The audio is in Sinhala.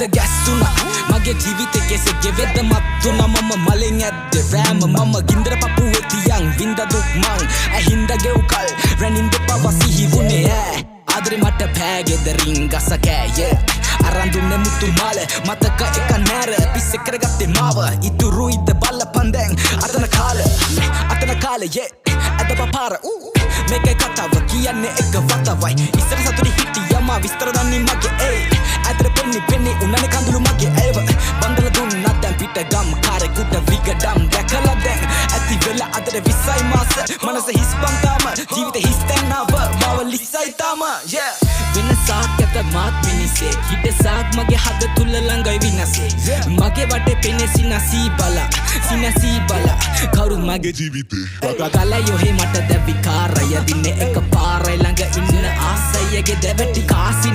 හිත ගැස්සුනා මගේ ජීවිතේ කෙසේ ගෙවෙද්ද මත්තුනා මම මලෙන් ඇද්ද රෑම මම ගින්දර පපුවේ තියන් වින්ද දුක් මං ඇහින්ද ගෙව්කල් රැනින් දෙපව සිහිවුනේ ඈ ආදරේ මට පෑගෙදරින් ගස කෑය අරන් දුන්නේ මුතු මාල මතක එක නෑර පිස්සේ කරගත්තේ මාව ඉතුරුයිද බලපන් දැන් අතන කාලේ අද බපාර මේකේ කතාව කියන්නේ එක වතවයි ඉස්සර සතුටි හිටියා මා විස්තර දන්නේ මගේ ඒ අතර පෙන්නේ උන්නනේ කඳුළු මගේ ඒව බන්දල දුන්නා දැන් පිට ගම් කාරෙකුට විගඩම් දැකලා දැන් ඇති වෙලා අතර විසයි මාස මනස හිස්පන් තාම ජීවිතේ හිස්තැන්නාව මාව ලිස්සයි තාම වෙනසක් ඇත මාත් මිනිසේ හිටසක් මගේ හද තුල ළඟයි විනාසේ මගේ වටේ පෙනේ සිනසී බලා කවුරු මගේ ජීවිතේ වගගලා යෝහේ මට දැවි කාරය දින්නේ එක පාරයි ළඟ ඉන්න ආසයගේ දැවටි කාසිනි